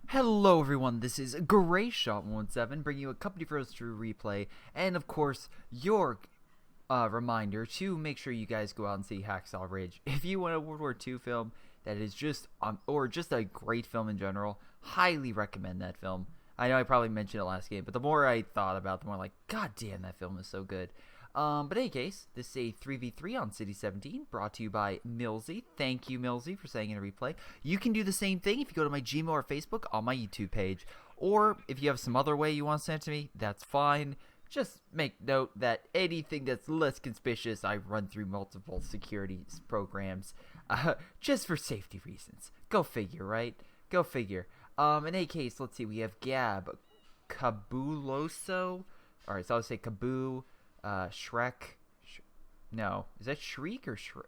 Hello everyone, this is Greyshot17 bringing you a Company Froze True replay, and of course, your reminder to make sure you guys go out and see Hacksaw Ridge. If you want a World War II film that is just, or just a great film in general, highly recommend that film. I know I probably mentioned it last game, but the more I thought about it, the more like, god damn, that film is so good. But in any case, this is a 3v3 on City 17, brought to you by Millsy. Thank you, Millsy, for saying in a replay. You can do the same thing if you go to my Gmail or Facebook on my YouTube page. Or if you have some other way you want to send it to me, that's fine. Just make note that anything that's less conspicuous, I run through multiple security programs, just for safety reasons. Go figure, right? Go figure. In any case, let's see. We have Gab, Cabuloso. Alright, so I'll say Kaboo. Shrek. No, is that Shriek or Shrek?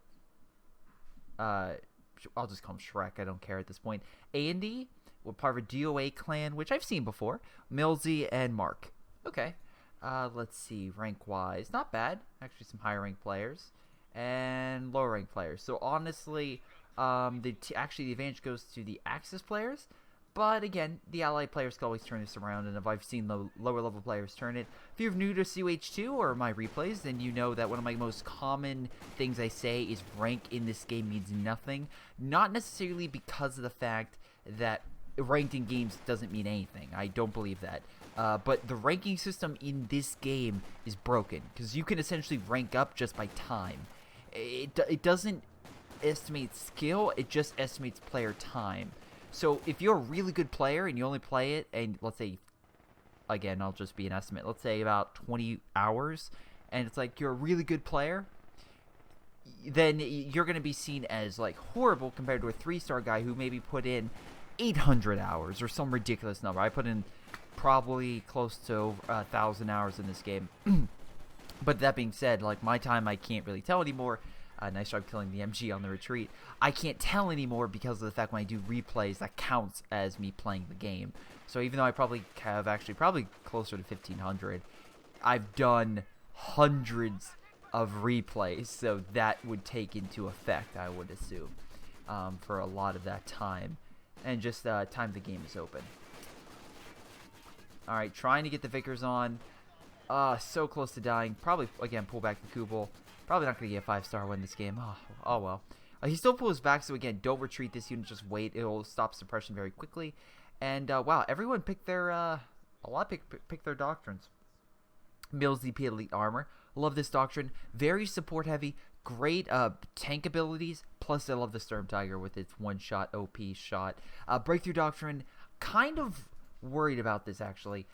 I'll just call him Shrek. I don't care at this point. Andy, we're part of a DOA clan, which I've seen before. Millsy and Mark. Okay. Let's see. Rank-wise, not bad. Actually, some higher rank players and lower rank players. So honestly, actually the advantage goes to the Axis players. But again, the Allied players can always turn this around, and if I've seen the lower level players turn it. If you're new to COH2 or my replays, then you know that one of my most common things I say is rank in this game means nothing. Not necessarily because of the fact that ranked in games doesn't mean anything. I don't believe that. But the ranking system in this game is broken, because you can essentially rank up just by time. It doesn't estimate skill, it just estimates player time. So if you're a really good player and you only play it, and let's say, again, I'll just be an estimate, let's say about 20 hours, and it's like you're a really good player, then you're going to be seen as like horrible compared to a 3-star guy who maybe put in 800 hours or some ridiculous number. I put in probably close to over 1,000 hours in this game. But that being said, like my time I can't really tell anymore. Nice job killing the MG on the retreat. I can't tell anymore because of the fact when I do replays, that counts as me playing the game. So even though I probably have actually probably closer to 1,500, I've done hundreds of replays, so that would take into effect, I would assume, for a lot of that time. And just time the game is open. Alright, trying to get the Vickers on. So close to dying. Probably, again, pull back the Kubel. Probably not going to get a 5-star win this game. Oh well. He still pulls back, so again, don't retreat this unit, just wait. It'll stop suppression very quickly. And, wow, everyone picked their, a lot picked their doctrines. Mills DP Elite Armor. Love this doctrine. Very support heavy. Great tank abilities. Plus, I love the Sturm Tiger with its one-shot OP shot. Breakthrough Doctrine. Kind of worried about this, actually.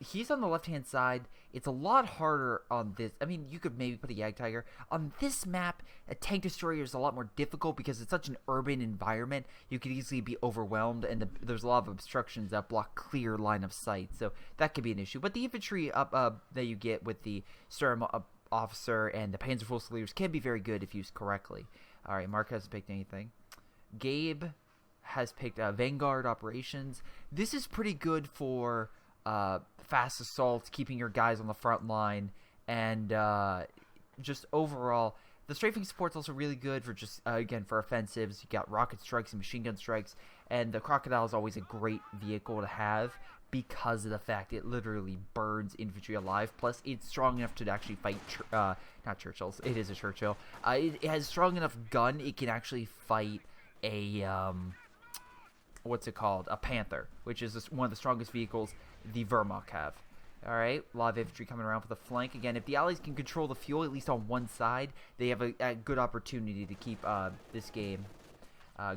He's on the left-hand side. It's a lot harder on this. I mean, you could maybe put a Yag Tiger. On this map, a Tank Destroyer is a lot more difficult because it's such an urban environment. You could easily be overwhelmed, and there's a lot of obstructions that block clear line of sight. So that could be an issue. But the infantry that you get with the Sturm Officer and the Panzer Fusiliers can be very good if used correctly. All right, Mark hasn't picked anything. Gabe has picked Vanguard Operations. This is pretty good for fast assault, keeping your guys on the front line, and just overall, the strafing support's also really good for just, again, for offensives. You got rocket strikes and machine gun strikes, and the Crocodile is always a great vehicle to have because of the fact it literally burns infantry alive, plus it's strong enough to actually fight, not Churchills, it is a Churchill. It has strong enough gun, it can actually fight a, what's it called? A Panther, which is one of the strongest vehicles the Wehrmacht have. Alright, a lot of infantry coming around for the flank. Again, if the Allies can control the fuel, at least on one side, they have a good opportunity to keep this game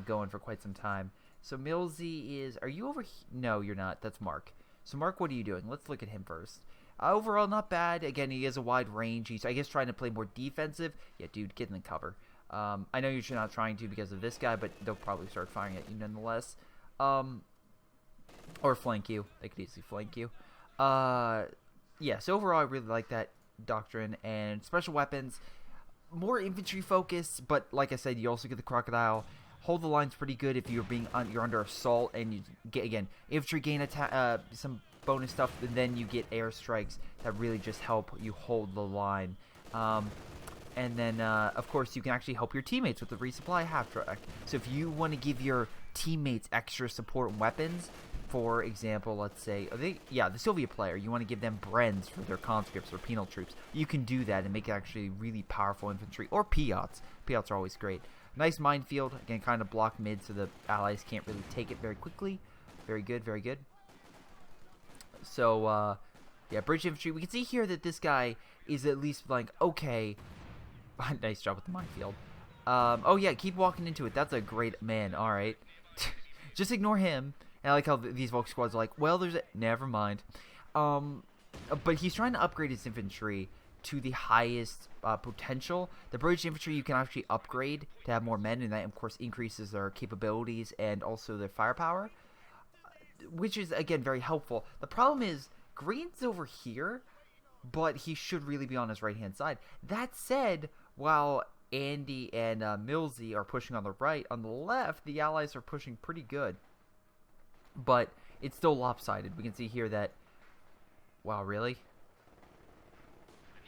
going for quite some time. So Millsy is... Are you over here? No, you're not. That's Mark. So Mark, what are you doing? Let's look at him first. Overall, not bad. Again, he has a wide range. He's, I guess, trying to play more defensive. Yeah, dude, get in the cover. I know you're not trying to because of this guy, but they'll probably start firing at you nonetheless. Or flank you. They could easily flank you. Yeah, so overall I really like that doctrine. And special weapons, more infantry focus, but like I said, you also get the Crocodile. Hold the line's pretty good if you're you're under assault, and you get, again, infantry gain some bonus stuff, and then you get airstrikes that really just help you hold the line. And then, of course, you can actually help your teammates with the resupply half-track. So if you want to give your teammates extra support and weapons. For example, let's say, the Soviet player, you want to give them Brens for their conscripts or penal troops. You can do that and make it actually really powerful infantry. Or Piats. Piats are always great. Nice minefield. Again, kind of block mid so the allies can't really take it very quickly. Very good, very good. So, yeah, bridge infantry. We can see here that this guy is at least like, okay. Nice job with the minefield. Oh, yeah, keep walking into it. That's a great man. All right. Just ignore him. And I like how these Volk squads are like, well, there's a... Never mind. But he's trying to upgrade his infantry to the highest potential. The bridge infantry you can actually upgrade to have more men, and that, of course, increases their capabilities and also their firepower, which is, again, very helpful. The problem is, Green's over here, but he should really be on his right-hand side. That said, while Andy and Millsy are pushing on the right, on the left, the allies are pushing pretty good. But it's still lopsided. We can see here that... Wow, really?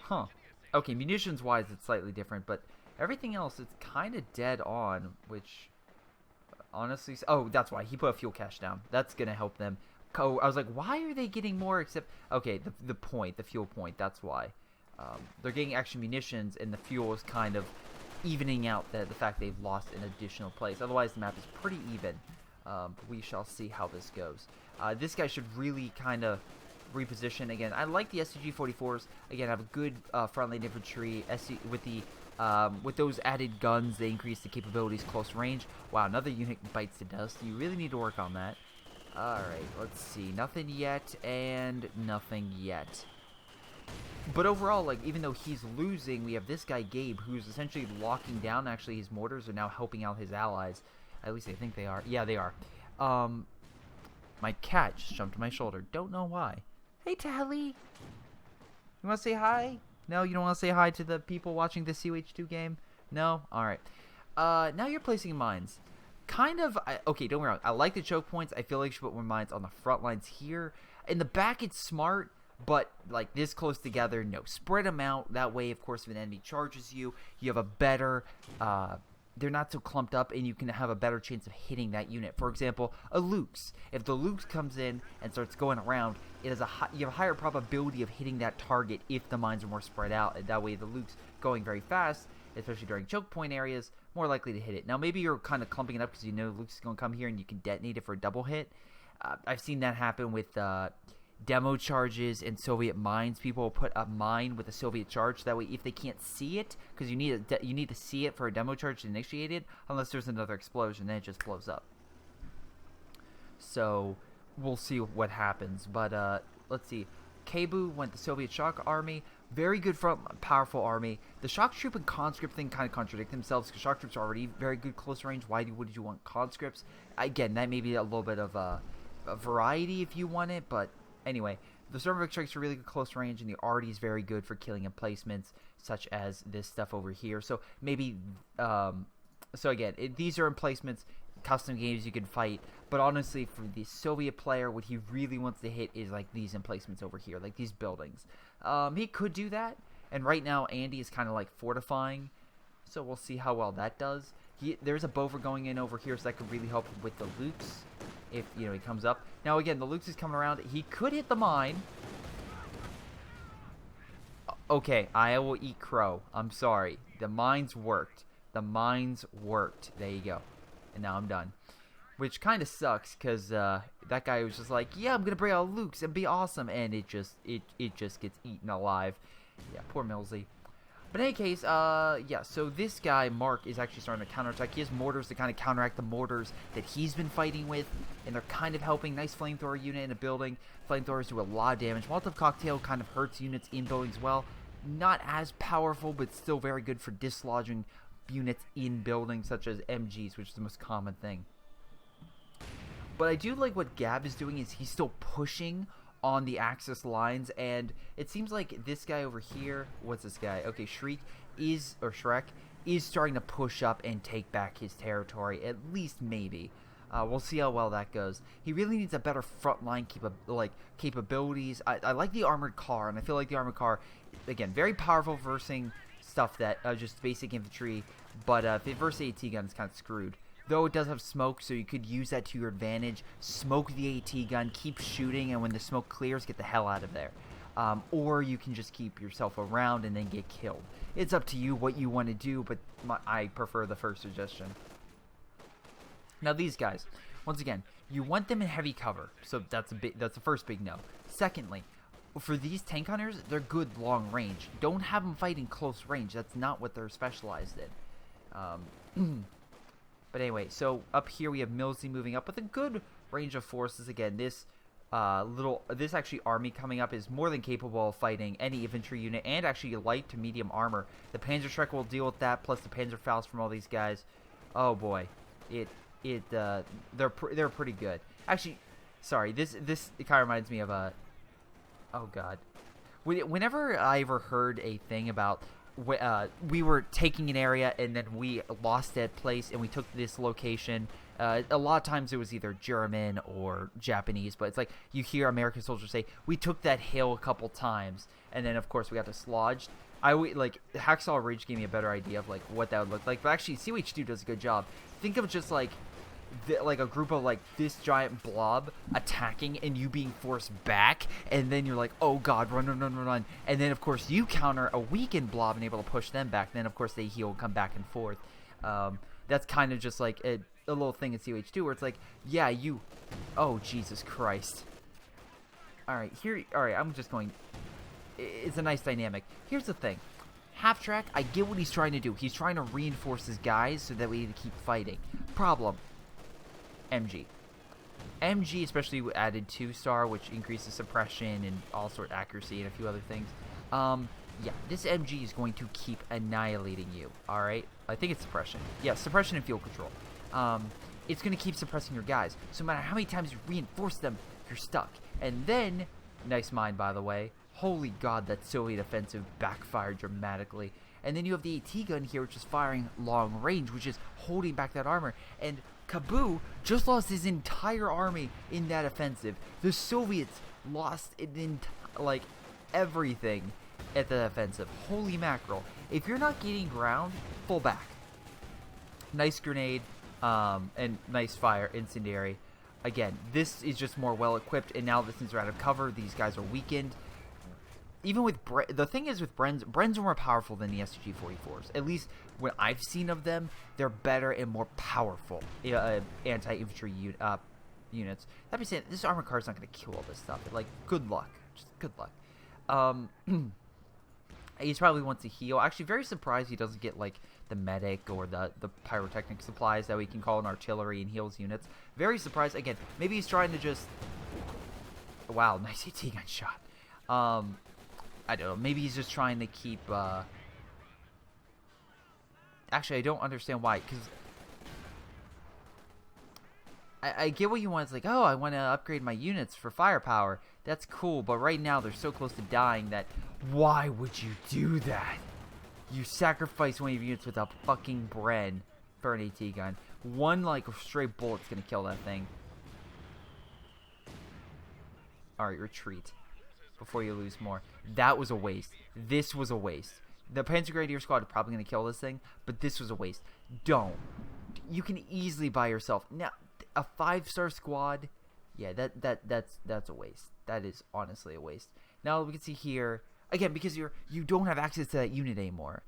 Huh. Okay, munitions-wise, it's slightly different, but everything else, it's kind of dead on, which... Honestly... Oh, that's why. He put a fuel cache down. That's going to help them. I was like, why are they getting more except... Okay, the point, the fuel point, that's why. They're getting extra munitions, and the fuel is kind of evening out the fact they've lost an additional place. Otherwise, the map is pretty even. We shall see how this goes. This guy should really kind of reposition. Again, I like the SCG-44s. Again, have a good frontline infantry. With those added guns, they increase the capabilities close range. Wow, another unit bites the dust. You really need to work on that. Alright, let's see. Nothing yet, and nothing yet. But overall, like, even though he's losing, we have this guy, Gabe, who's essentially locking down. Actually, his mortars are now helping out his allies. At least I think they are. Yeah, they are. My cat just jumped on my shoulder. Don't know why. Hey, Tally. You want to say hi? No, you don't want to say hi to the people watching the CH2 game? No? Alright. Now you're placing mines. Kind of... okay, don't get me wrong. I like the choke points. I feel like you should put more mines on the front lines here. In the back, it's smart. But, like, this close together, no. Spread them out. That way, of course, if an enemy charges you, you have a better... they're not so clumped up, and you can have a better chance of hitting that unit. For example, a Lux. If the Lux comes in and starts going around, you have a higher probability of hitting that target if the mines are more spread out. And that way, the Lux going very fast, especially during choke point areas, more likely to hit it. Now, maybe you're kind of clumping it up because you know Lux is going to come here and you can detonate it for a double hit. I've seen that happen with... demo charges and Soviet mines. People will put a mine with a Soviet charge. That way, if they can't see it, because you need to see it for a demo charge to initiate it, unless there's another explosion, then it just blows up. So we'll see what happens. But let's see. Kebu went the Soviet shock army. Very good front, powerful army. The shock troop and conscript thing kind of contradict themselves because shock troops are already very good close range. Would you want conscripts? Again, that may be a little bit of a variety if you want it, but anyway, the Stormvic strikes are really good close range, and the Artie is very good for killing emplacements, such as this stuff over here. So maybe, so again, these are emplacements, custom games you can fight, but honestly, for the Soviet player, what he really wants to hit is like these emplacements over here, like these buildings. He could do that, and right now, Andy is kind of like fortifying, so we'll see how well that does. There's a Bover going in over here, so that could really help with the Lukes. If, you know, he comes up. Now, again, the Lux is coming around. He could hit the mine. Okay, I will eat crow. I'm sorry. The mines worked. The mines worked. There you go. And now I'm done. Which kind of sucks, because that guy was just like, yeah, I'm going to bring out Lux and be awesome. And it just gets eaten alive. Yeah, poor Millsy. But in any case, yeah, so this guy, Mark, is actually starting to counterattack. He has mortars to kind of counteract the mortars that he's been fighting with, and they're kind of helping. Nice flamethrower unit in a building. Flamethrowers do a lot of damage. Molotov cocktail kind of hurts units in buildings well. Not as powerful, but still very good for dislodging units in buildings, such as MGs, which is the most common thing. But I do like what Gab is doing is he's still pushing on the Axis lines, and it seems like this guy over here, what's this guy? Okay, Shrek is starting to push up and take back his territory, at least maybe. We'll see how well that goes. He really needs a better frontline capabilities. I like the armored car, and I feel like the armored car, again, very powerful versus stuff that just basic infantry, but if it versus AT gun, it's kind of screwed. though it does have smoke, so you could use that to your advantage. Smoke the AT gun, keep shooting, and when the smoke clears, get the hell out of there. Or you can just keep yourself around and then get killed. It's up to you what you want to do, but I prefer the first suggestion. Now these guys, once again, you want them in heavy cover, so that's the first big no. Secondly, for these tank hunters, they're good long range. Don't have them fight in close range. That's not what they're specialized in. But anyway, so up here we have Millsy moving up with a good range of forces. Again, this actually army coming up is more than capable of fighting any infantry unit and actually light to medium armor. The Panzerschreck will deal with that, plus the Panzerfaust from all these guys. Oh boy, they're pretty good. Actually, sorry, this it kind of reminds me of a. Oh god, whenever I ever heard a thing about we were taking an area and then we lost that place and we took this location. A lot of times it was either German or Japanese, but it's like you hear American soldiers say, we took that hill a couple times, and then of course we got dislodged. Like Hacksaw Ridge gave me a better idea of like what that would look like, but actually CH2 does a good job. Think of just like a group of like this giant blob attacking and you being forced back, and then you're like, oh god, run, and then of course you counter a weakened blob and able to push them back. Then of course they heal and come back and forth. That's kind of just like a little thing in CH2 where it's like, yeah, oh Jesus Christ. Alright, I'm just going, it's a nice dynamic. Here's the thing, Half Track, I get what he's trying to do. He's trying to reinforce his guys so that we need to keep fighting. Problem, MG especially added 2-star, which increases suppression and all sort of accuracy and a few other things. Yeah, this MG is going to keep annihilating you. Alright, I think it's suppression. Yeah, suppression and field control. It's going to keep suppressing your guys. So no matter how many times you reinforce them, you're stuck. And then, nice mine by the way, holy god, that Soviet offensive backfired dramatically. And then you have the AT gun here, which is firing long range, which is holding back that armor. And Kabul just lost his entire army in that offensive. The Soviets lost like everything at the offensive. Holy mackerel. If you're not getting ground, pull back. Nice grenade, and nice fire, incendiary. Again, this is just more well equipped, and now that since they're out of cover, these guys are weakened. Even with the thing is with Brens are more powerful than the SG-44s. At least what I've seen of them, they're better and more powerful anti-infantry units. That being said, this armor card's not going to kill all this stuff. Like, good luck. Just good luck. He probably wants to heal. Actually, very surprised he doesn't get like the medic or the pyrotechnic supplies that we can call an artillery and heals units. Very surprised. Again, maybe he's trying to just. Wow, nice AT gun shot. I don't know. Maybe he's just trying to keep. Actually, I don't understand why. Because I get what you want. It's like, oh, I want to upgrade my units for firepower. That's cool. But right now, they're so close to dying that. Why would you do that? You sacrifice one of your units with a fucking Bren for an AT gun. One, like, straight bullet's going to kill that thing. Alright, retreat. Before you lose more. That was a waste. This was a waste. The Panzer Grenadier Squad is probably going to kill this thing, but this was a waste. Don't. You can easily buy yourself. Now, a 5-star squad, yeah, that's a waste. That is honestly a waste. Now, we can see here, again, because you don't have access to that unit anymore.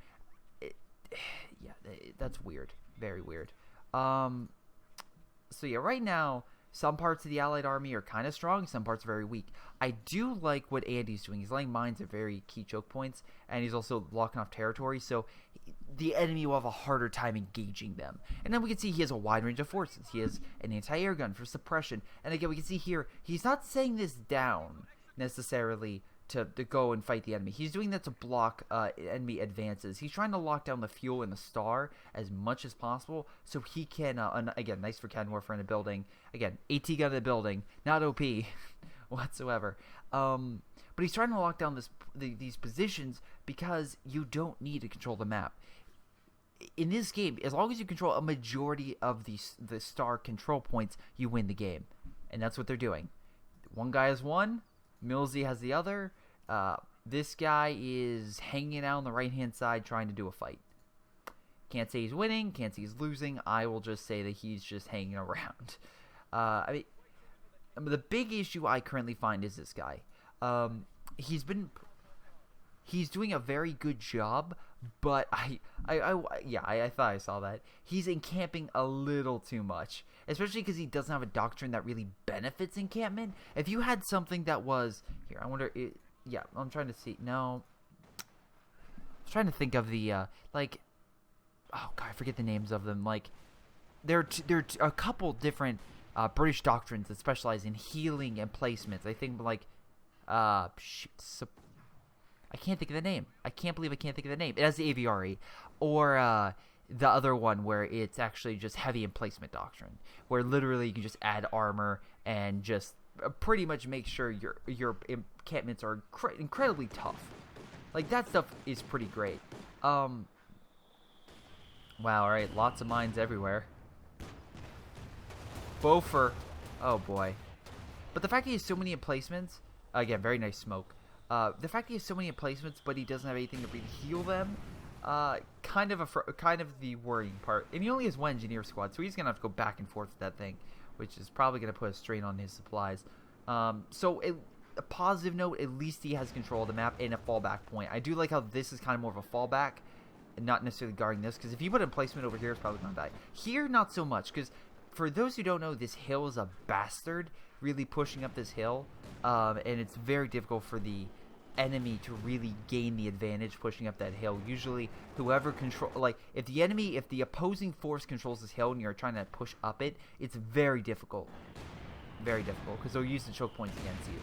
Yeah, that's weird. Very weird. So, yeah, right now, some parts of the Allied army are kind of strong, some parts are very weak. I do like what Andy's doing. He's letting mines at very key choke points, and he's also blocking off territory, so the enemy will have a harder time engaging them. And then we can see he has a wide range of forces. He has an anti-air gun for suppression. And again, we can see here, he's not saying this down necessarily to go and fight the enemy. He's doing that to block enemy advances. He's trying to lock down the fuel in the star as much as possible so he can, again, nice for Cannon Warfare in the building. Again, AT gun in the building, not OP whatsoever. But he's trying to lock down these positions because you don't need to control the map. In this game, as long as you control a majority of the star control points, you win the game. And that's what they're doing. One guy has one, Millsy has the other. This guy is hanging out on the right-hand side trying to do a fight. Can't say he's winning, can't say he's losing. I will just say that he's just hanging around. I mean, the big issue I currently find is this guy. He's doing a very good job, but I thought I saw that. He's encamping a little too much, especially because he doesn't have a doctrine that really benefits encampment. If you had something that was here, I wonder. Yeah, I'm trying to see. No, I'm trying to think of the like. Oh god, I forget the names of them. Like, there are a couple different British doctrines that specialize in healing and placements. I think like I can't think of the name. I can't believe I can't think of the name. It has the aviary. Or the other one where it's actually just heavy emplacement doctrine, where literally you can just add armor and just pretty much make sure your encampments are incredibly tough. Like, that stuff is pretty great. Wow, alright, lots of mines everywhere. Beaufort. Oh boy. But the fact that he has so many emplacements, again, very nice smoke. The fact that he has so many emplacements, but he doesn't have anything to really heal them, kind of the worrying part. And he only has one engineer squad, so he's gonna have to go back and forth with that thing, which is probably gonna put a strain on his supplies. So a positive note, at least he has control of the map and a fallback point. I do like how this is kind of more of a fallback, and not necessarily guarding this, because if you put emplacement over here, it's probably gonna die. Here, not so much, because for those who don't know, this hill is a bastard, really pushing up this hill, and it's very difficult for the enemy to really gain the advantage pushing up that hill. Usually, whoever if the opposing force controls this hill and you're trying to push up it, it's very difficult. Very difficult, because they'll use the choke points against you.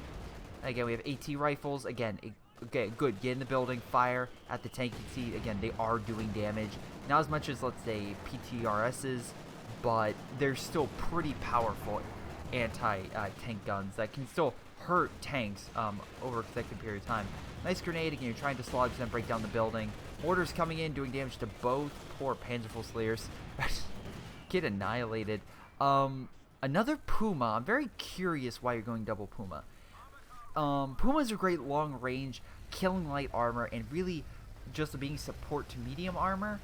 Again, we have AT rifles. Again, okay, good. Get in the building, fire at the tank. You see, again, they are doing damage. Not as much as, let's say, PTRSs, but they're still pretty powerful anti-tank guns that can still hurt tanks over a consecutive period of time. Nice grenade. Again, you're trying to sludge them, break down the building. Mortars coming in, doing damage to both. Poor Panzer Fusiliers. Get annihilated. Another Puma. I'm very curious why you're going double Puma. Pumas are great long range, killing light armor, and really just being support to medium armor.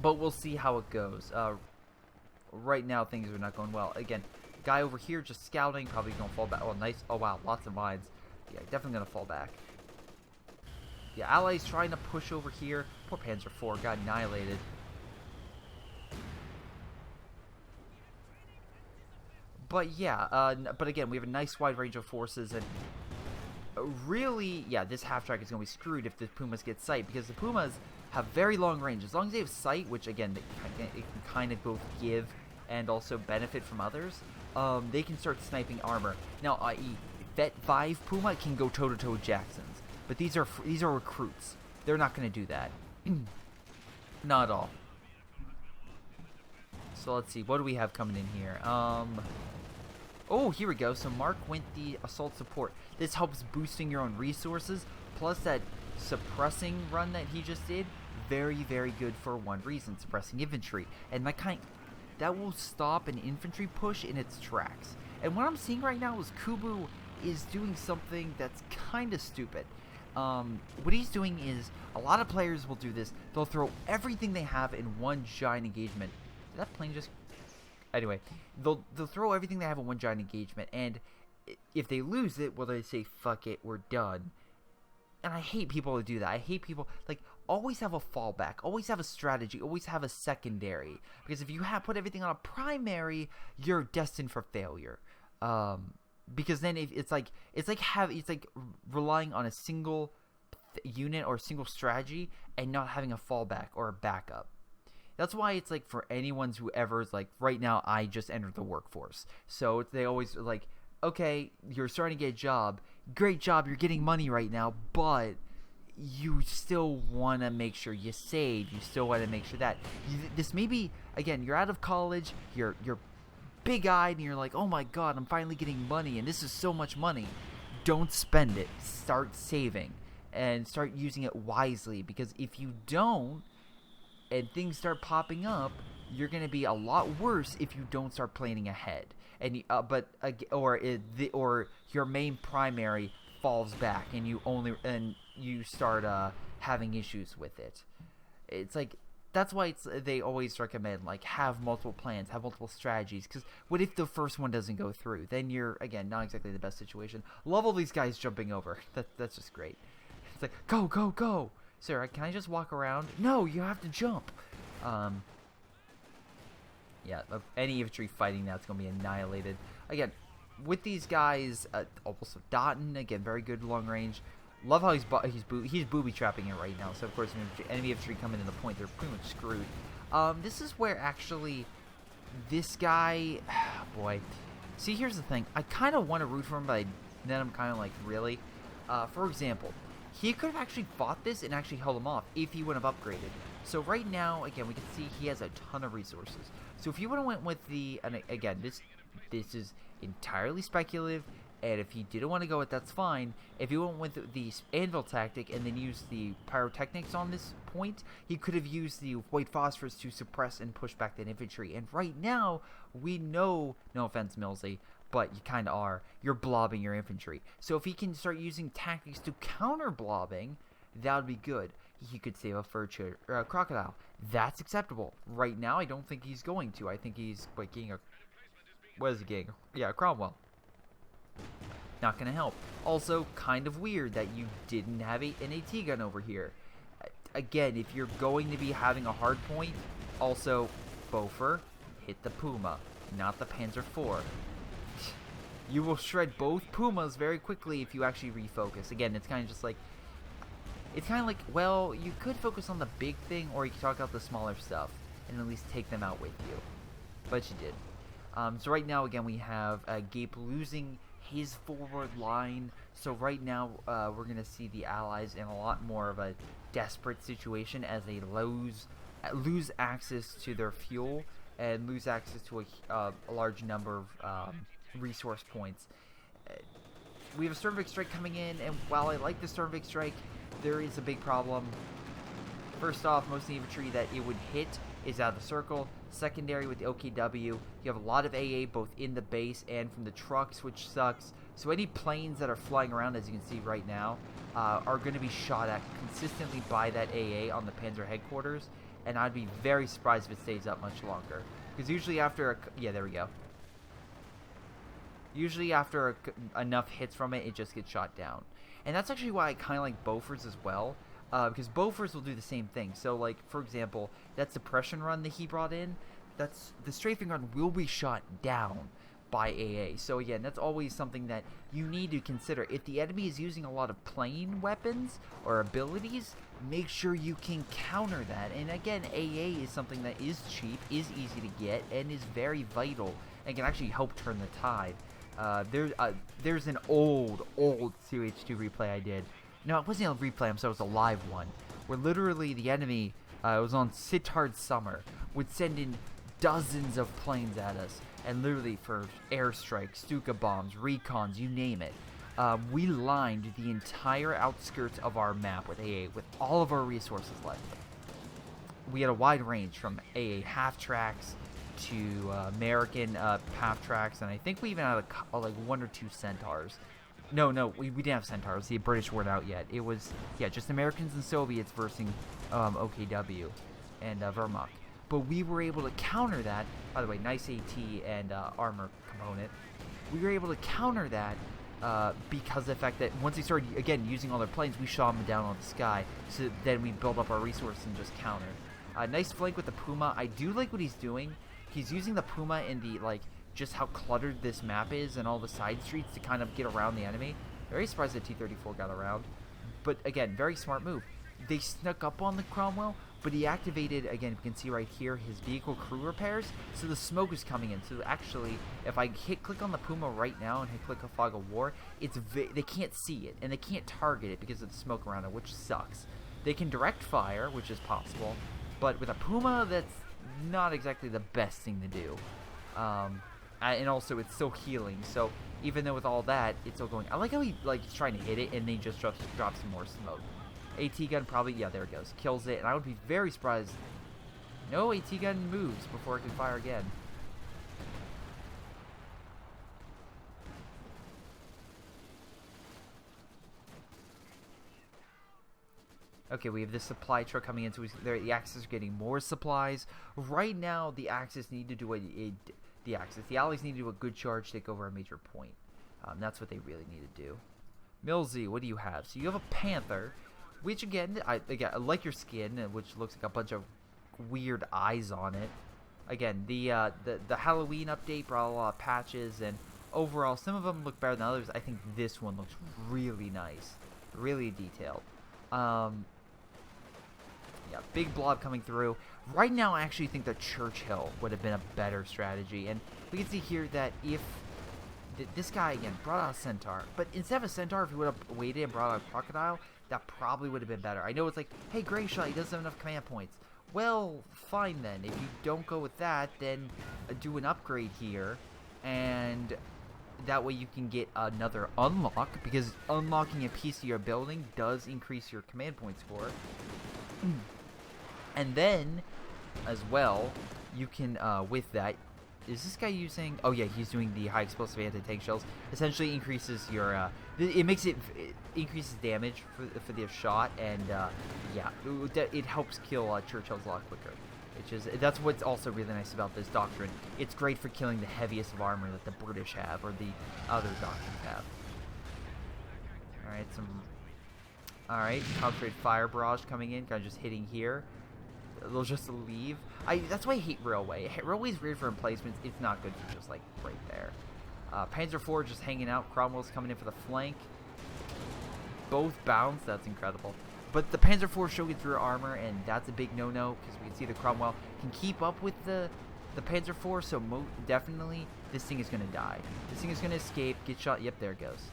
But we'll see how it goes. Right now, things are not going well. Again, guy over here just scouting, probably gonna fall back. Oh, nice. Oh, wow, lots of mines. Yeah, definitely gonna fall back. Yeah, allies trying to push over here. Poor Panzer IV got annihilated. But yeah, but again, we have a nice wide range of forces, and really, yeah, this half-track is going to be screwed if the Pumas get sight, because the Pumas have very long range. As long as they have sight, which again, it can kind of both give and also benefit from others, they can start sniping armor. Now, i.e., Vet 5 Puma can go toe-to-toe with Jacksons, but these are recruits. They're not going to do that. Not at all. So let's see, what do we have coming in here? Oh, here we go. So Mark went the assault support. This helps boosting your own resources, plus that suppressing run that he just did. Very, very good for one reason: suppressing infantry, and that will stop an infantry push in its tracks. And what I'm seeing right now is Kubu is doing something that's kind of stupid. What he's doing is, a lot of players will do this. They'll throw everything they have in one giant engagement. Did that plane just... Anyway, they'll throw everything they have in one giant engagement, and if they lose it, well, they say, fuck it, we're done. And I hate people who do that. I hate people, like, always have a fallback, always have a strategy, always have a secondary. Because if you put everything on a primary, you're destined for failure. Because then it's like relying on a single unit or a single strategy and not having a fallback or a backup. That's why it's like, for anyone who ever is like, right now I just entered the workforce, so they always like, okay, you're starting to get a job, great job, you're getting money right now, but you still want to make sure you save, you still want to make sure that this maybe, again, you're out of college, you're big-eyed, and you're like, oh my god, I'm finally getting money, and this is so much money. Don't spend it. Start saving and start using it wisely, because if you don't, and things start popping up, you're gonna be a lot worse if you don't start planning ahead. And or your main primary falls back, and you start having issues with it. It's like, that's why they always recommend, like, have multiple plans, have multiple strategies, because what if the first one doesn't go through? Then you're, again, not exactly the best situation. Love all these guys jumping over. That's just great. It's like, go, go, go! Sir, can I just walk around? No, you have to jump! Yeah, any infantry fighting that's going to be annihilated. Again, with these guys, also Dotton, again, very good long range. Love how he's booby trapping it right now. So of course, when enemy infantry come into the point, they're pretty much screwed. This is where actually this guy, boy. See, here's the thing. I kind of want to root for him, but then I'm kind of like, really. For example, he could have actually fought this and actually held him off if he would have upgraded. So right now, again, we can see he has a ton of resources. So if he would have went with the, and again, this is entirely speculative, and if he didn't want to go with, that's fine. If he went with the anvil tactic and then used the pyrotechnics on this point, he could have used the white phosphorus to suppress and push back that infantry. And right now, we know, no offense, Millsy, but you kind of are, you're blobbing your infantry. So if he can start using tactics to counter blobbing, that would be good. He could save a fur crocodile. That's acceptable. Right now, I don't think he's going to. I think he's like getting a, what is he getting? Yeah, Cromwell. Not gonna help. Also, kind of weird that you didn't have an AT gun over here. Again, if you're going to be having a hard point, also, Boffer, hit the Puma, not the Panzer IV. You will shred both Pumas very quickly if you actually refocus. Again, it's kind of just like, it's kind of like, well, you could focus on the big thing, or you could talk about the smaller stuff, and at least take them out with you. But you did. So right now, again, we have Gape losing his forward line. So right now, we're going to see the Allies in a lot more of a desperate situation as they lose access to their fuel and lose access to a large number of resource points. We have a Sternvik strike coming in, and while I like the Sternvik strike, there is a big problem. First off, most of the infantry that it would hit is out of the circle. Secondary, with the OKW, you have a lot of AA both in the base and from the trucks, which sucks. So any planes that are flying around, as you can see right now, are going to be shot at consistently by that AA on the Panzer headquarters, and I'd be very surprised if it stays up much longer. Because usually after yeah, there we go. Usually after enough hits from it, it just gets shot down. And that's actually why I kind of like Bofors as well. Because Bofors will do the same thing. So, like, for example, that suppression run that he brought in, that's the strafing run will be shot down by AA. So, again, that's always something that you need to consider. If the enemy is using a lot of plane weapons or abilities, make sure you can counter that. And, again, AA is something that is cheap, is easy to get, and is very vital, and can actually help turn the tide. There's an old 2H2 replay I did. No, it wasn't a replay, I'm sorry, it was a live one. Where literally the enemy, it was on Sittard Summer, would send in dozens of planes at us. And literally for airstrikes, Stuka bombs, recons, you name it. We lined the entire outskirts of our map with AA, with all of our resources left. We had a wide range from AA half-tracks to American half-tracks, and I think we even had like 1 or 2 Centaurs. No, we didn't have Centaurs. The British weren't out yet. It was, yeah, just Americans and Soviets versus OKW and Wehrmacht. But we were able to counter that. By the way, nice AT and armor component. We were able to counter that because of the fact that once they started, again, using all their planes, we shot them down on the sky. So then we built up our resources and just countered. Nice flank with the Puma. I do like what he's doing. He's using the Puma in the, like, just how cluttered this map is and all the side streets to kind of get around the enemy. Very surprised that T-34 got around. But again, very smart move. They snuck up on the Cromwell, but he activated, again, you can see right here, his vehicle crew repairs, so the smoke is coming in. So actually, if I click on the Puma right now and hit click on Fog of War, they can't see it, and they can't target it because of the smoke around it, which sucks. They can direct fire, which is possible, but with a Puma, that's not exactly the best thing to do. And also, it's still healing, so even though with all that, it's still going. I like how he's trying to hit it, and then he just drops some more smoke. AT gun probably, yeah, there it goes. Kills it, and I would be very surprised. No, AT gun moves before it can fire again. Okay, we have this supply truck coming in, so the Axis are getting more supplies. Right now, the Axis need to do the Allies need to do a good charge, take over a major point. That's what they really need to do. Millsy, what do you have? So you have a Panther, which again, I like your skin, which looks like a bunch of weird eyes on it. Again, the Halloween update brought a lot of patches, and overall, some of them look better than others. I think this one looks really nice, really detailed. Yeah, big blob coming through. Right now, I actually think that Churchill would have been a better strategy. And we can see here that if this guy, again, brought out a Centaur. But instead of a Centaur, if he would have waited and brought out a Crocodile, that probably would have been better. I know it's like, hey, Greyshot, he doesn't have enough command points. Well, fine then. If you don't go with that, then do an upgrade here. And that way you can get another unlock. Because unlocking a piece of your building does increase your command point score. And then, as well, you can, with that, is this guy using, oh yeah, he's doing the high explosive anti-tank shells, essentially increases your, it increases damage for the shot, and, yeah, it helps kill, Churchills a lot quicker. That's what's also really nice about this doctrine. It's great for killing the heaviest of armor that the British have, or the other doctrines have. Alright, concentrated fire barrage coming in, kind of just hitting here. They'll just leave. That's why I hate Railway. Railway's weird for emplacements. It's not good for just, like, right there. Panzer IV just hanging out. Cromwell's coming in for the flank. Both bounce. That's incredible. But the Panzer IV showing through armor, and that's a big no-no, because we can see the Cromwell can keep up with the Panzer IV, so definitely this thing is going to die. This thing is going to escape, get shot. Yep, there it goes.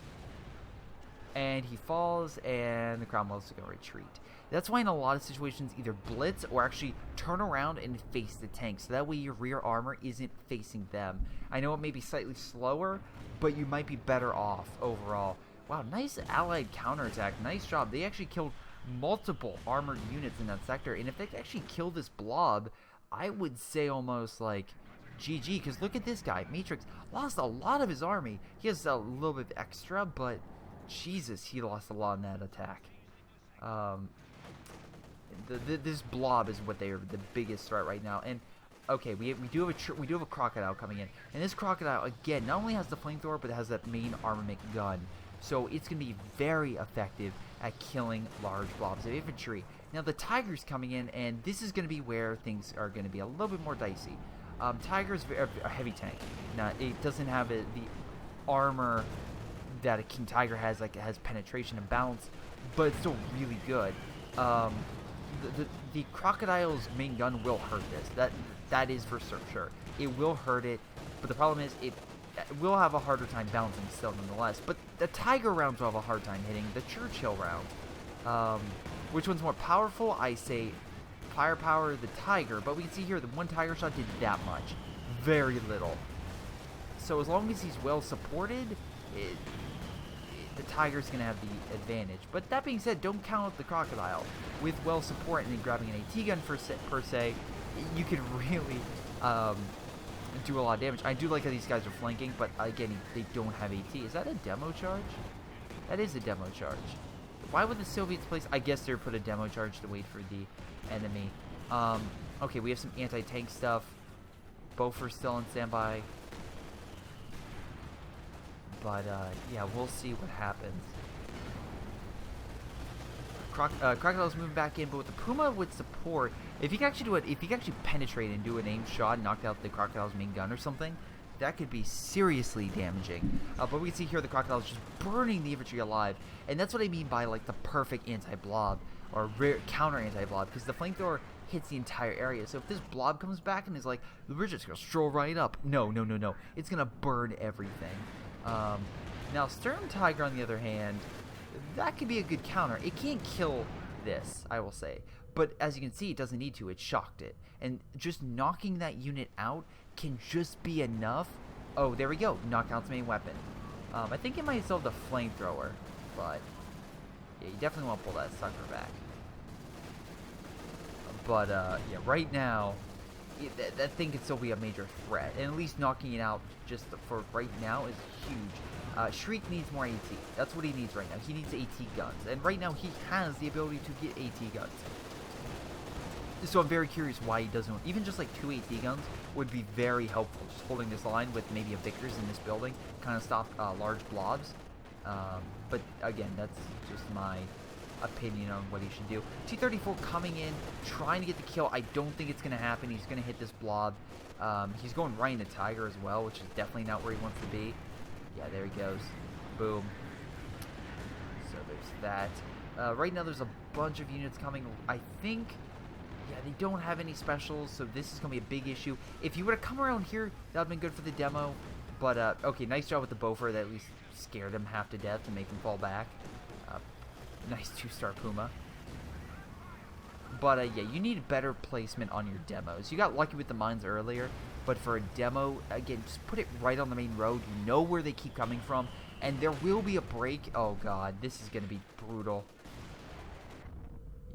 And he falls, and the Cromwell's going to retreat. That's why in a lot of situations, either blitz or actually turn around and face the tank. So that way your rear armor isn't facing them. I know it may be slightly slower, but you might be better off overall. Wow, nice allied counterattack. Nice job. They actually killed multiple armored units in that sector. And if they actually kill this blob, I would say almost like GG. Because look at this guy. Matrix lost a lot of his army. He has a little bit extra, but Jesus, he lost a lot in that attack. This blob is what they are the biggest threat right now. And okay, we do have a crocodile coming in, and this crocodile again not only has the flamethrower, but it has that main armament gun, so it's gonna be very effective at killing large blobs of infantry. Now the tiger's coming in, and this is gonna be where things are gonna be a little bit more dicey. Tiger's a heavy tank. Now it doesn't have the armor that a King Tiger has, like it has penetration and balance, but it's still really good. The crocodile's main gun will hurt this. That is for sure. It will hurt it, but the problem is it will have a harder time balancing still nonetheless. But the Tiger rounds will have a hard time hitting the Churchill round. Which one's more powerful? I say firepower, the Tiger, but we can see here the one Tiger shot did that much. Very little. So as long as he's well supported, the Tiger's going to have the advantage. But that being said, don't count out the Crocodile. With well support and then grabbing an AT gun per se, you can really do a lot of damage. I do like how these guys are flanking, but again, they don't have AT. Is that a demo charge? That is a demo charge. Why would the Soviets place? I guess they put a demo charge to wait for the enemy. Okay, we have some anti-tank stuff. Both are still on standby. But, yeah, we'll see what happens. Crocodile's moving back in, but with the Puma with support, if you can actually do it, if you can actually penetrate and do an aim shot and knock out the Crocodile's main gun or something, that could be seriously damaging. But we can see here the Crocodile's just burning the infantry alive, and that's what I mean by, like, the perfect anti-blob, or counter anti-blob, because the flamethrower hits the entire area. So if this blob comes back and is like, we're just gonna stroll right up. No. It's gonna burn everything. Now Stern Tiger, on the other hand, that could be a good counter. It can't kill this, I will say. But as you can see, it doesn't need to. It shocked it. And just knocking that unit out can just be enough. Oh, there we go. Knock out its main weapon. I think it might still have the flamethrower. But, yeah, you definitely want to pull that sucker back. But, yeah, right now, that thing could still be a major threat. And at least knocking it out just for right now is huge. Shriek needs more AT. That's what he needs right now. He needs AT guns. And right now he has the ability to get AT guns. So I'm very curious why he doesn't. Even just like 2 AT guns would be very helpful. Just holding this line with maybe a Vickers in this building. Kind of stop large blobs. But again, that's just my opinion on what he should do. T-34 coming in, trying to get the kill. I don't think it's going to happen. He's going to hit this blob. He's going right into Tiger as well, which is definitely not where he wants to be. Yeah, there he goes. Boom. So there's that. Right now there's a bunch of units coming. I think, yeah, they don't have any specials, so this is going to be a big issue. If you would have come around here, that would have been good for the demo. But, okay, nice job with the Boffer. That at least scared him half to death to make him fall back. Nice 2-star Puma. But, yeah, you need better placement on your demos. You got lucky with the mines earlier, but for a demo, again, just put it right on the main road. You know where they keep coming from, and there will be a break. Oh, God, this is going to be brutal.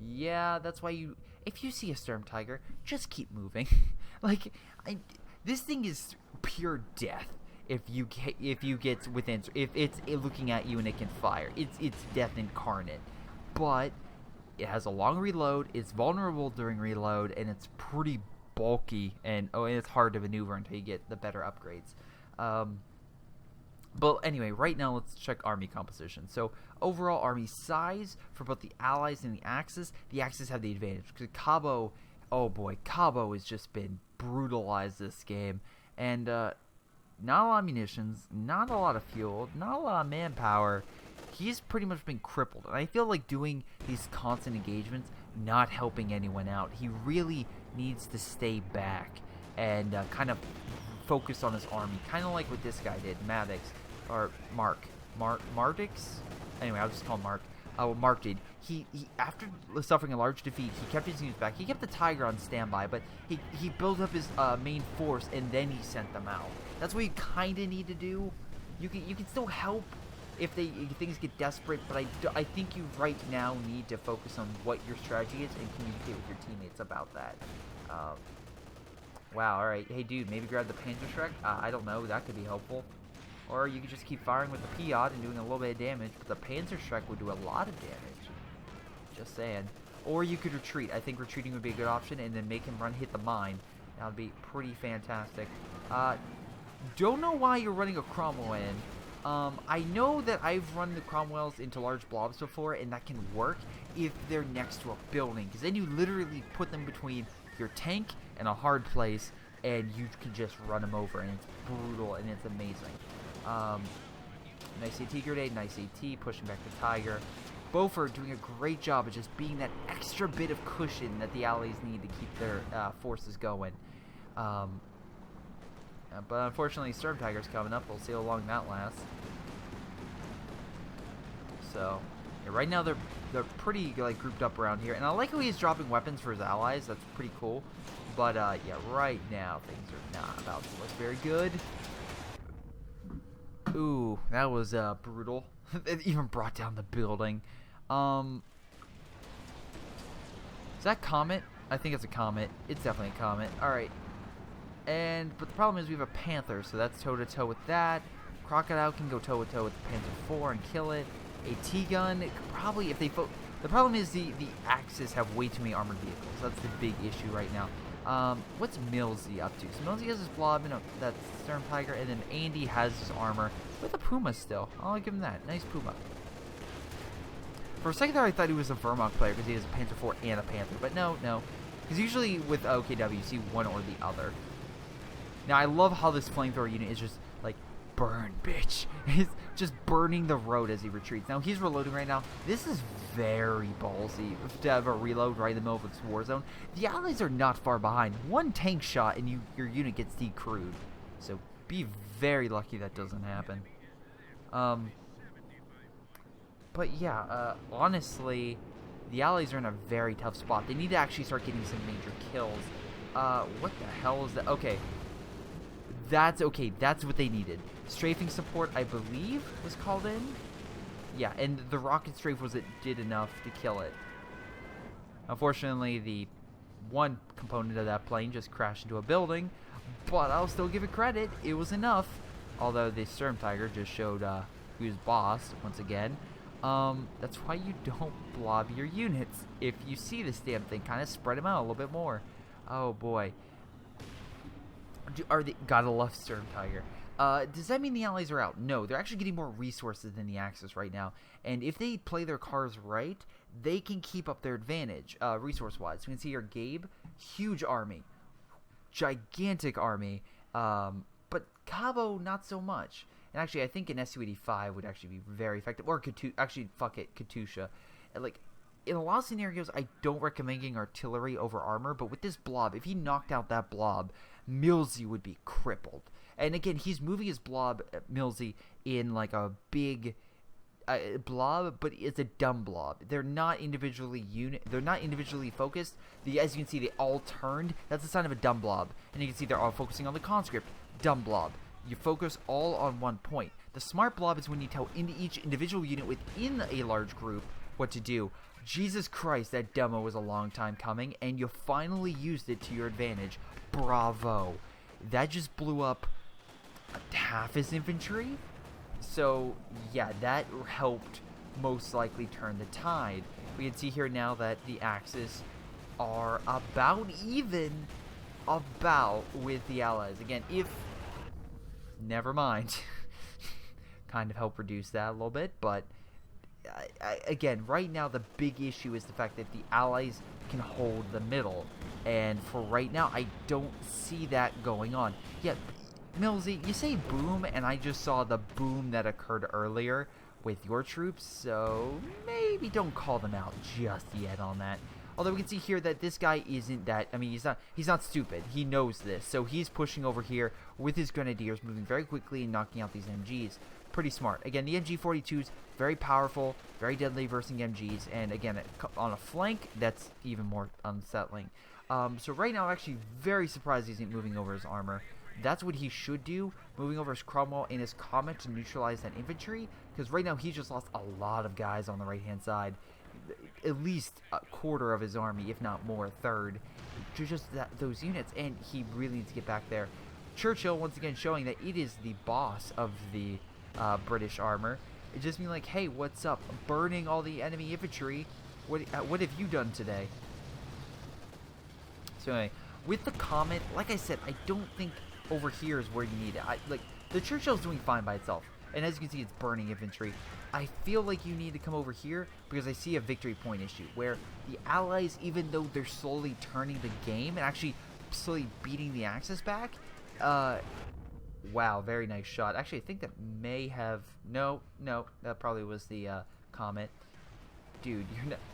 Yeah, that's why you... If you see a Sturm Tiger, just keep moving. Like, this thing is pure death. If you get within, if it's looking at you and it can fire, it's death incarnate. But it has a long reload. It's vulnerable during reload, and it's pretty bulky, and it's hard to maneuver until you get the better upgrades. But anyway, right now let's check army composition. So overall army size for both the Allies and the Axis. The Axis have the advantage because Cabo, oh boy, Cabo has just been brutalized this game, and not a lot of munitions, not a lot of fuel, not a lot of manpower. He's pretty much been crippled. And I feel like doing these constant engagements not helping anyone out. He really needs to stay back and kind of focus on his army. Kind of like what this guy did, Maddox, or Martix? Anyway, I'll just call him Mark. What Mark did, he after suffering a large defeat, he kept his units back. He kept the Tiger on standby, but he built up his main force, and then he sent them out. That's what you kind of need to do. You can still help if things get desperate, but I think you right now need to focus on what your strategy is and communicate with your teammates about that. Wow, alright. Hey, dude, maybe grab the Panzerschreck? I don't know. That could be helpful. Or you could just keep firing with the Piat and doing a little bit of damage, but the Panzerschreck would do a lot of damage. Just saying. Or you could retreat. I think retreating would be a good option, and then make him hit the mine. That would be pretty fantastic. Don't know why you're running a Cromwell in. I know that I've run the Cromwells into large blobs before, and that can work if they're next to a building, because then you literally put them between your tank and a hard place, and you can just run them over, and it's brutal, and it's amazing. Nice AT grenade, nice AT, pushing back the Tiger. Boffer doing a great job of just being that extra bit of cushion that the Allies need to keep their forces going. But unfortunately, Sturm Tiger's coming up. We'll see how long that lasts. So, yeah, right now they're pretty like grouped up around here, and I like how he's dropping weapons for his allies. That's pretty cool. But yeah, right now things are not about to look very good. Ooh, that was brutal. It even brought down the building. Is that Comet? I think it's a Comet. It's definitely a Comet. All right. But the problem is we have a Panther, so that's toe-to-toe with that. Crocodile can go toe-to-toe with the Panther IV and kill it. A T-gun, it could probably, if they... The problem is the Axis have way too many armored vehicles. That's the big issue right now. What's Millsy up to? So Millsy has his blob, that Sturm Tiger, and then Andy has his armor with a Puma still. I'll give him that. Nice Puma. For a second there, I thought he was a Wehrmacht player because he has a Panther IV and a Panther, but no. Because usually with OKW, you see one or the other. Now, I love how this flamethrower unit is just, like, burn, bitch. He's just burning the road as he retreats. Now, he's reloading right now. This is very ballsy to have a reload right in the middle of this war zone. The Allies are not far behind. One tank shot and your unit gets decrewed. So, be very lucky that doesn't happen. But, yeah, honestly, the Allies are in a very tough spot. They need to actually start getting some major kills. What the hell is that? Okay. That's okay. That's what they needed. Strafing support, I believe, was called in. Yeah, and the rocket strafe did enough to kill it. Unfortunately, the one component of that plane just crashed into a building, but I'll still give it credit. It was enough. Although the Sturm Tiger just showed who's boss once again. That's why you don't blob your units. If you see this damn thing, kind of spread them out a little bit more. Oh boy. Gotta love Sturm Tiger. Does that mean the allies are out? No, they're actually getting more resources than the Axis right now. And if they play their cards right, they can keep up their advantage, resource-wise. We can see here Gabe, huge army. Gigantic army. But Cabo, not so much. And actually, I think an SU-85 would actually be very effective. Or actually, fuck it, Katusha. Like, in a lot of scenarios, I don't recommend getting artillery over armor. But with this blob, if he knocked out that blob, Millsy would be crippled. And again, he's moving his blob, Millsy, in like a big blob, but it's a dumb blob. They're not individually focused. As you can see, they all turned. That's a sign of a dumb blob. And you can see they're all focusing on the conscript. Dumb blob. You focus all on one point. The smart blob is when you tell each individual unit within a large group what to do. Jesus Christ, that demo was a long time coming, and you finally used it to your advantage. Bravo. That just blew up half his infantry. So, yeah, that helped most likely turn the tide. We can see here now that the Axis are about even with the Allies. Again, never mind. Kind of help reduce that a little bit, but again, right now the big issue is the fact that the Allies can hold the middle. And for right now, I don't see that going on. Yeah, Millsy, you say boom, and I just saw the boom that occurred earlier with your troops, so maybe don't call them out just yet on that. Although we can see here that this guy isn't that, I mean, he's not stupid. He knows this, so he's pushing over here with his grenadiers, moving very quickly and knocking out these MGs. Pretty smart. Again, the MG-42s, very powerful, very deadly versing MGs, and again, on a flank, that's even more unsettling. So right now, I'm actually very surprised he isn't moving over his armor. That's what he should do, moving over his Cromwell and his Comet to neutralize that infantry, because right now he's just lost a lot of guys on the right-hand side. At least a quarter of his army, if not more, a third, to just those units, and he really needs to get back there. Churchill, once again, showing that it is the boss of the British armor. It just means like, hey, what's up? Burning all the enemy infantry. What have you done today? So anyway, with the Comet, like I said, I don't think over here is where you need it. The Churchill's doing fine by itself, and as you can see, it's burning infantry. I feel like you need to come over here because I see a victory point issue where the Allies, even though they're slowly turning the game and actually slowly beating the Axis back, wow, very nice shot. Actually, I think that may have, no, that probably was the Comet. Dude,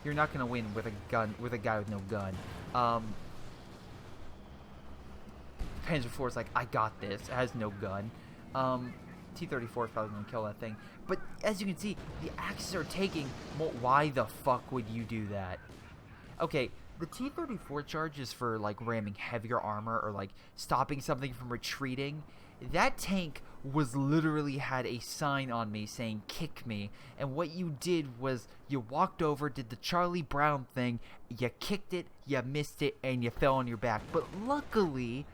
you're not gonna win with a gun, with a guy with no gun. Panzer IV is like, I got this. It has no gun. T-34 is probably going to kill that thing. But as you can see, the Axis are taking... Well, why the fuck would you do that? Okay, the T-34 charge is for, like, ramming heavier armor or, like, stopping something from retreating. That tank was literally had a sign on me saying, kick me. And what you did was you walked over, did the Charlie Brown thing, you kicked it, you missed it, and you fell on your back. But luckily,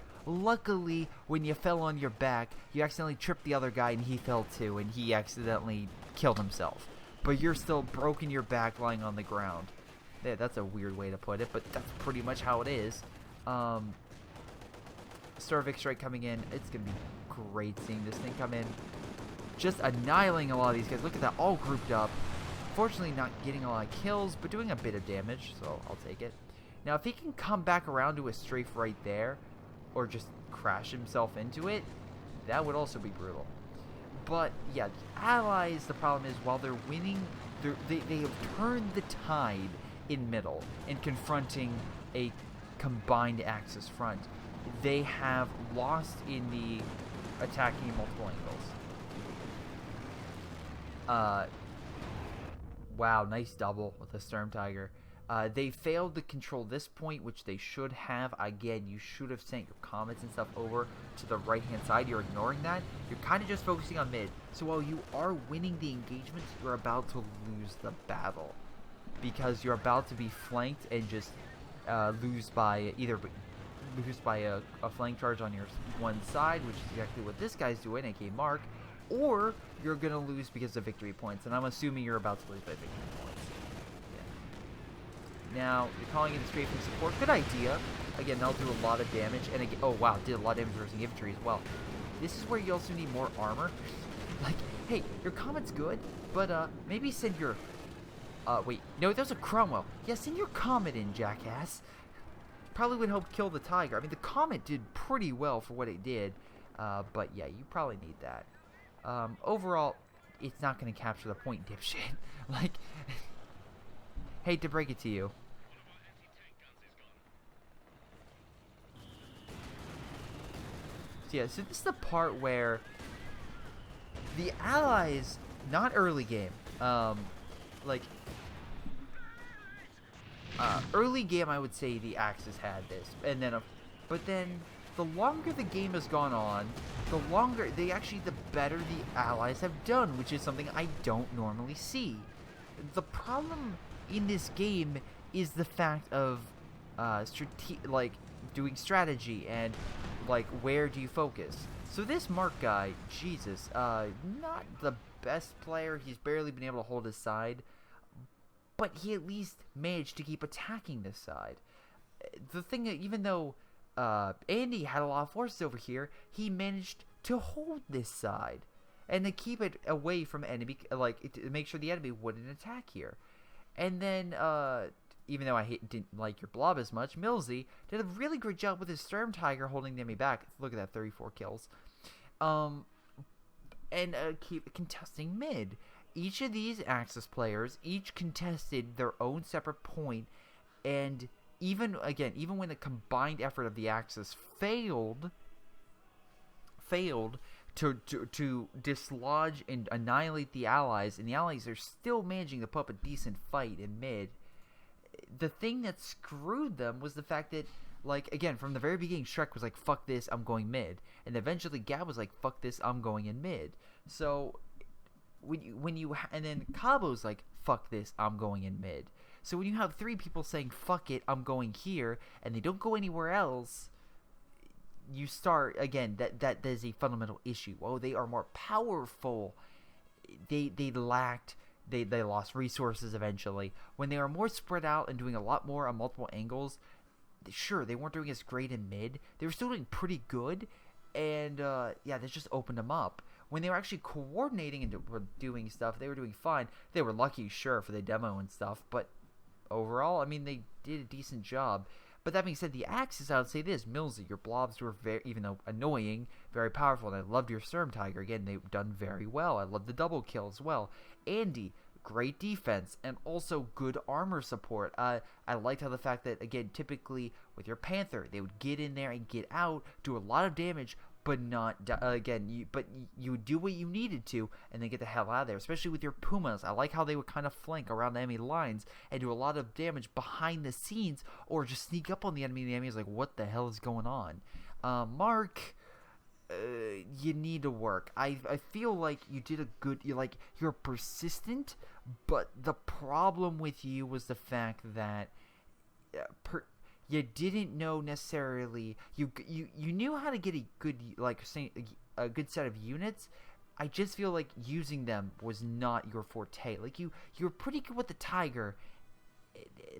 when you fell on your back, you accidentally tripped the other guy and he fell too, and he accidentally killed himself. But you're still broken your back lying on the ground. Yeah, that's a weird way to put it, but that's pretty much how it is. Starvik Strike coming in. It's going to be great seeing this thing come in. Just annihilating a lot of these guys. Look at that, all grouped up. Fortunately, not getting a lot of kills, but doing a bit of damage, so I'll take it. Now, if he can come back around to a strafe right there, or just crash himself into it, that would also be brutal. But yeah, the Allies, the problem is while they're winning, they have turned the tide in middle in confronting a combined Axis front. They have lost in the attacking in multiple angles. Wow, nice double with the Sturm Tiger. They failed to control this point, which they should have. Again, you should have sent your Comets and stuff over to the right-hand side. You're ignoring that. You're kind of just focusing on mid. So while you are winning the engagement, you're about to lose the battle. Because you're about to be flanked and just lose by either boost by a flank charge on your one side, which is exactly what this guy's doing, aka Mark, or you're going to lose because of victory points, and I'm assuming you're about to lose by victory points. Yeah. Now, you're calling in strafing support. Good idea. Again, that'll do a lot of damage, and again, oh wow, did a lot of damage versus infantry as well. This is where you also need more armor. Like, hey, your Comet's good, but maybe send your... wait, no, there's a Cromwell. Yeah, send your Comet in, jackass. Probably would help kill the Tiger. I mean, the Comet did pretty well for what it did, but yeah, you probably need that. Overall, it's not going to capture the point, dipshit. Like, hate to break it to you. So yeah, so this is the part where the Allies, not early game, like, early game I would say the Axis had this, and then, but then the longer the game has gone on, the better the Allies have done, which is something I don't normally see. The problem in this game is the fact of, like, doing strategy and, like, where do you focus. So this Mark guy, Jesus, not the best player. He's barely been able to hold his side, but he at least managed to keep attacking this side. The thing, even though Andy had a lot of forces over here, he managed to hold this side and to keep it away from enemy, like, to make sure the enemy wouldn't attack here. And then, even though I didn't like your blob as much, Millsy did a really great job with his Storm Tiger holding the enemy back. Look at that, 34 kills. And keep contesting mid. Each of these Axis players, each contested their own separate point, and even when the combined effort of the Axis failed to dislodge and annihilate the Allies, and the Allies are still managing to put up a decent fight in mid. The thing that screwed them was the fact that, like, again, from the very beginning, Shrek was like, fuck this, I'm going mid. And eventually Gab was like, fuck this, I'm going in mid. So, and then Cabo's like, fuck this, I'm going in mid. So when you have three people saying, fuck it, I'm going here, and they don't go anywhere else, you start, again, that is a fundamental issue. Oh, they are more powerful. They lost resources eventually. When they are more spread out and doing a lot more on multiple angles, sure, they weren't doing as great in mid. They were still doing pretty good, and yeah, this just opened them up. When they were actually coordinating and were doing stuff, they were doing fine. They were lucky, sure, for the demo and stuff, but overall, I mean, they did a decent job. But that being said, the Axis, I would say this, Millsy, your blobs were very, even though annoying, very powerful, and I loved your Storm Tiger. Again, they've done very well. I love the double kill as well. Andy, great defense, and also good armor support. I liked how the fact that, again, typically with your Panther, they would get in there and get out, do a lot of damage, but not, you would do what you needed to, and then get the hell out of there, especially with your Pumas. I like how they would kind of flank around the enemy lines and do a lot of damage behind the scenes, or just sneak up on the enemy, and the enemy is like, what the hell is going on? Mark, you need to work. I feel like you did a good, you're persistent, but the problem with you was the fact that, you didn't know necessarily, you knew how to get a good, a good set of units. I just feel like using them was not your forte. Like, you were pretty good with the Tiger,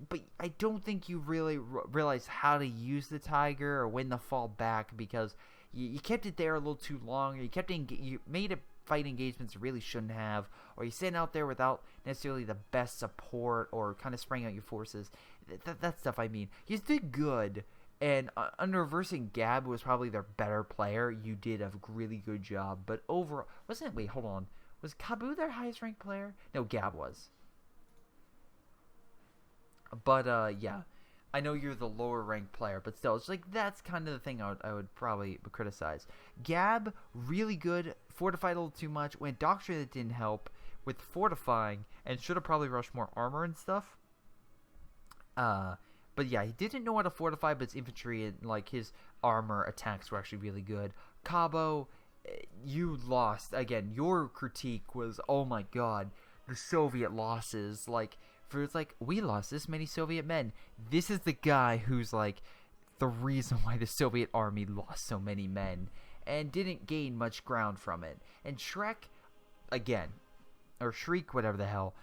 but I don't think you really realized how to use the Tiger or when to fall back, because you kept it there a little too long, or you made it fight engagements you really shouldn't have, or you sent out there without necessarily the best support, or kind of spraying out your forces. That stuff, I mean. You did good, and under reversing Gab was probably their better player. You did a really good job, but overall, wait, hold on. Was Cabu their highest ranked player? No, Gab was. But, yeah. I know you're the lower ranked player, but still, it's like, that's kind of the thing I would probably criticize. Gab, really good, fortified a little too much, went Doctrine that didn't help with fortifying, and should have probably rushed more armor and stuff. But yeah, he didn't know how to fortify, but his infantry and, like, his armor attacks were actually really good. Cabo, you lost. Again, your critique was, oh my god, the Soviet losses, like, it's like, we lost this many Soviet men. This is the guy who's like, the reason why the Soviet army lost so many men and didn't gain much ground from it. And Shrek, again, or Shriek, whatever the hell,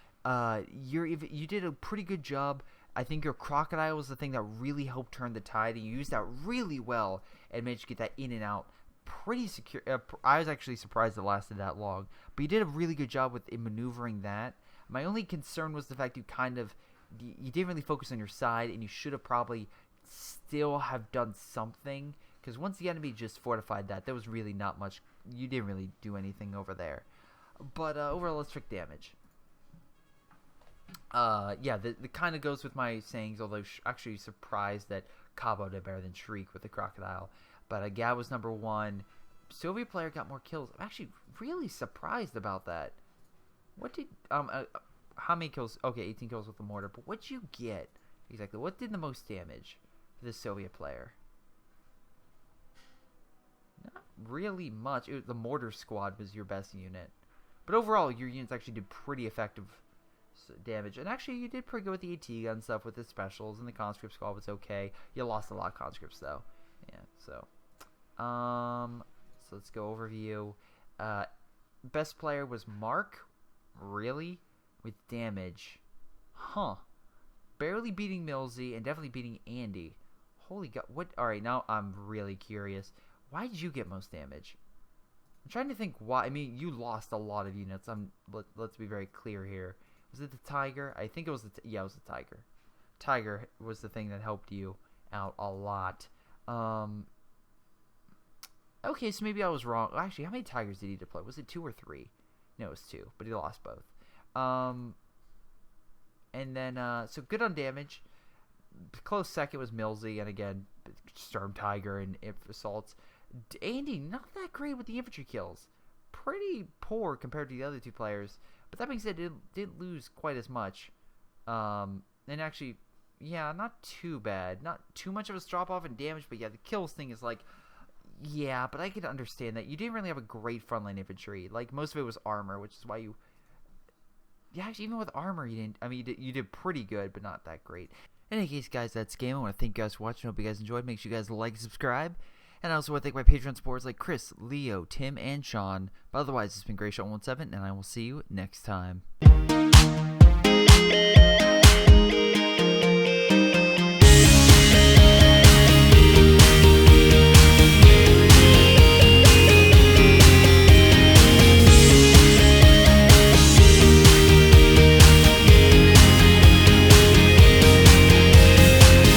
you did a pretty good job. I think your crocodile was the thing that really helped turn the tide, and you used that really well and managed to get that in and out pretty secure. I was actually surprised it lasted that long, but you did a really good job with maneuvering that. My only concern was the fact you didn't really focus on your side, and you should have probably still have done something, because once the enemy just fortified that, there was really not much. You didn't really do anything over there. But overall, let's check damage. Yeah, the kind of goes with my sayings, although actually surprised that Cabo did better than Shriek with the crocodile. But Gab was number 1. Soviet player got more kills. I'm actually really surprised about that. What did how many kills? Okay, 18 kills with the mortar. But what'd you get exactly? What did the most damage for the Soviet player? Not really much. The mortar squad was your best unit. But overall, your units actually did pretty effective damage. And actually, you did pretty good with the AT gun stuff with the specials, and the conscript squad was okay. You lost a lot of conscripts, though. Yeah, so let's go overview. Best player was Mark. Really? With damage. Huh. Barely beating Millsy and definitely beating Andy. Holy God. What? Alright, now I'm really curious. Why did you get most damage? I'm trying to think why. I mean, you lost a lot of units. Let's be very clear here. Was it the tiger? I think it was yeah, it was the tiger. Tiger was the thing that helped you out a lot. Okay, so maybe I was wrong. Actually, how many tigers did he deploy? Was it 2 or 3? No, it was 2, but he lost both. And then, so good on damage. Close second was Millsy, and again, Storm Tiger and assaults. Andy, not that great with the infantry kills. Pretty poor compared to the other 2 players. But that being said, didn't lose quite as much. And actually, yeah, not too bad. Not too much of a drop-off in damage, but yeah, the kills thing is like, yeah, but I can understand that. You didn't really have a great frontline infantry. Like, most of it was armor, which is why you... Yeah, actually, even with armor, you didn't... I mean, you did pretty good, but not that great. In any case, guys, that's game. I want to thank you guys for watching. I hope you guys enjoyed. Make sure you guys like and subscribe. And I also want to thank my Patreon supporters like Chris, Leo, Tim, and Sean. But otherwise, it's been Greyshot17, and I will see you next time.